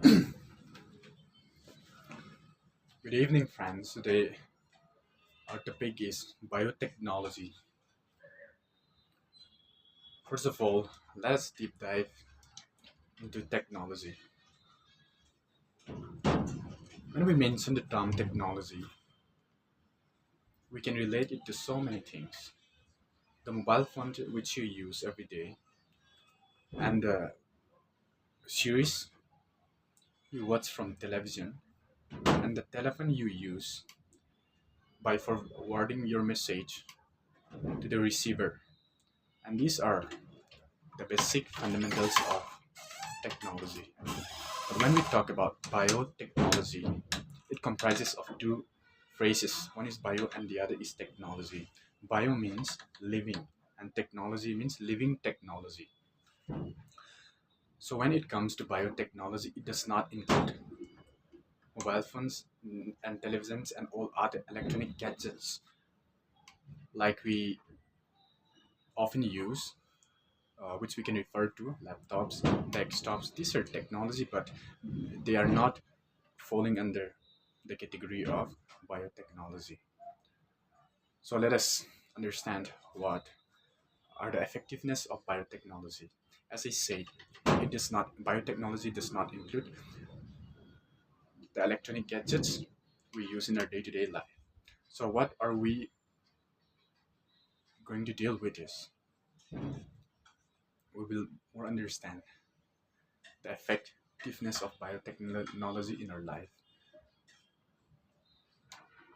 Good evening, friends. Today, our topic is biotechnology. First of all, let's deep dive into technology. When we mention the term technology, we can relate it to so many things. The mobile phone which you use every day, and the series you watch from television, and the telephone you use by forwarding your message to the receiver. And these are the basic fundamentals of technology. But when we talk about biotechnology, it comprises of two phrases. One is bio and the other is technology. Bio means living and technology means living technology. So when it comes to biotechnology, it does not include mobile phones and televisions and all other electronic gadgets like we often use, which we can refer to laptops, desktops. These are technology, but they are not falling under the category of biotechnology. So let us understand what are the effectiveness of biotechnology. As I said, it does not biotechnology does not include the electronic gadgets we use in our day-to-day life. So what are we going to deal with this? We will more understand the effectiveness of biotechnology in our life.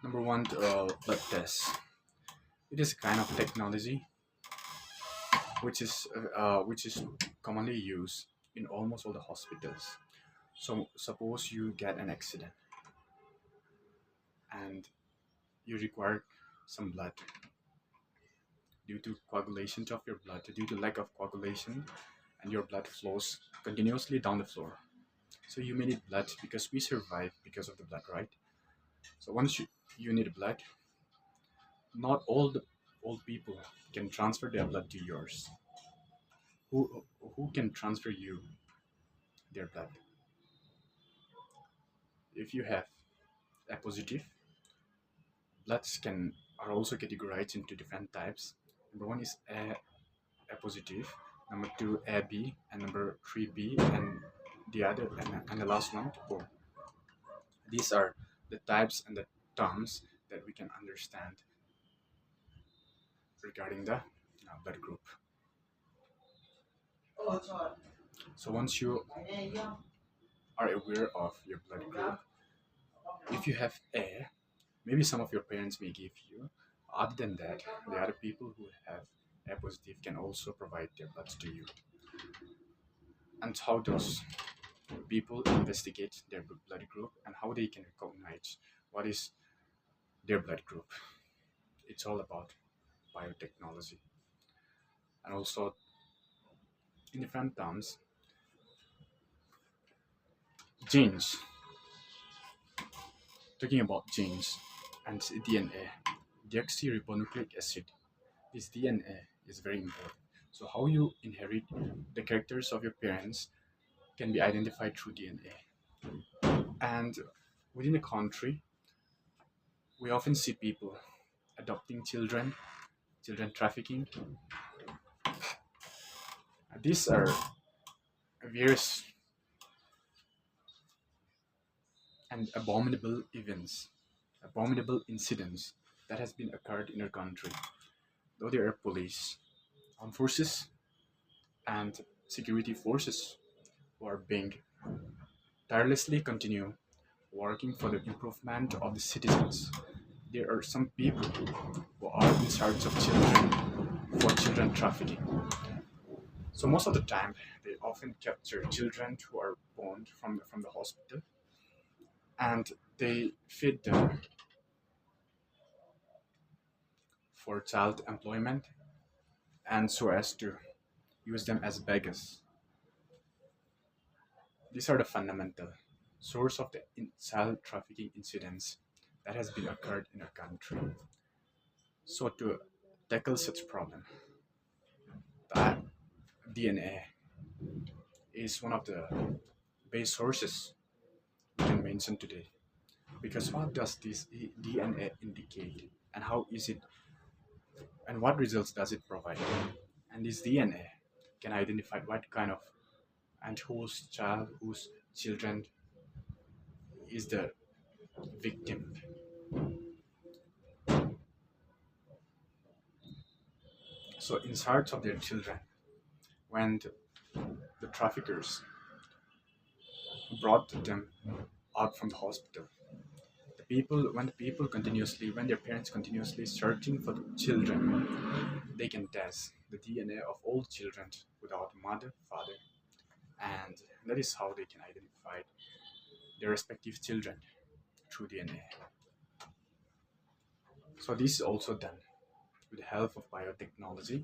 Number one, blood test. It is a kind of technology which is commonly used in almost all the hospitals. So suppose you get an accident and you require some blood due to coagulation of your blood, due to lack of coagulation, and your blood flows continuously down the floor. So you may need blood because we survive because of the blood, right? So once you need blood, not all the old people can transfer their blood to yours. Who can transfer you their blood? If you have A positive, bloods can are also categorized into different types. Number one is A positive, number two AB, and number three B, and the last one O. These are the types and the terms that we can understand regarding the blood group. So once you are aware of your blood group, if you have A, maybe some of your parents may give you. Other than that, the other people who have A positive can also provide their blood to you. And how does people investigate their blood group and how they can recognize what is their blood group? It's all about biotechnology. And also, in different terms, genes. Talking about genes and DNA, deoxyribonucleic acid. This DNA is very important. So how you inherit the characters of your parents can be identified through DNA. And within a country, we often see people adopting children, children trafficking. These are various and abominable events, abominable incidents that has been occurred in our country. Though there are police, armed forces, and security forces who are being tirelessly continue working for the improvement of the citizens. There are some people who are in charge of children for children trafficking. So most of the time, they often capture children who are born from the hospital, and they feed them for child employment and so as to use them as beggars. These are the fundamental source of the child trafficking incidents that has been occurred in our country. So to tackle such problem, the DNA is one of the base sources we can mention today. Because what does this DNA indicate, and how is it, and what results does it provide? And this DNA can identify what kind of and whose child, whose children is the victim. So in search of their children, when the traffickers brought them out from the hospital, when their parents continuously searching for the children, they can test the DNA of all children without mother, father, and that is how they can identify their respective children through DNA. So this is also done with the help of biotechnology.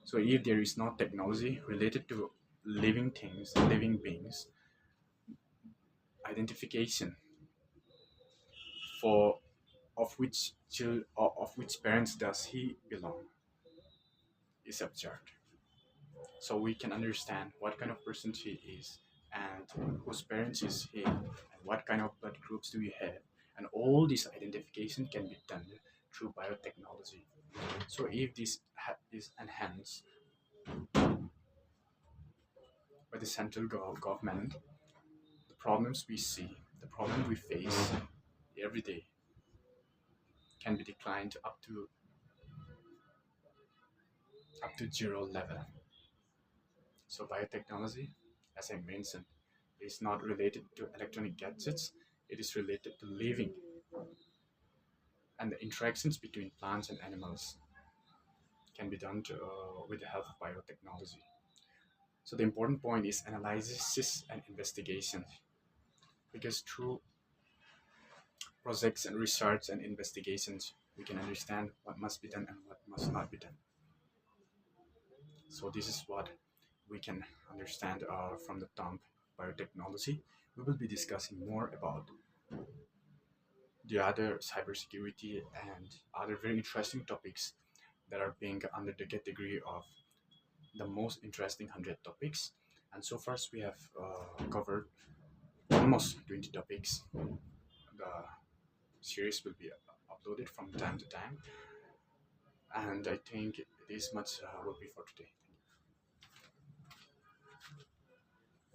So if there is no technology related to living things, living beings, identification for of which parents does he belong is absurd. So we can understand what kind of person he is and whose parents is he and what kind of blood groups do we have, and all this identification can be done through biotechnology. So if this is enhanced by the central government, the problems we see, the problem we face every day can be declined up to zero level. So biotechnology, as I mentioned, is not related to electronic gadgets. It is related to living and the interactions between plants and animals can be done with the help of biotechnology. So the important point is analysis and investigation, because through projects and research and investigations, we can understand what must be done and what must not be done. So this is what we can understand from the term biotechnology. We will be discussing more about the other cybersecurity and other very interesting topics that are being under the category of the most interesting 100 topics. And so far, we have covered almost 20 topics. The series will be uploaded from time to time, and I think this much will be for today.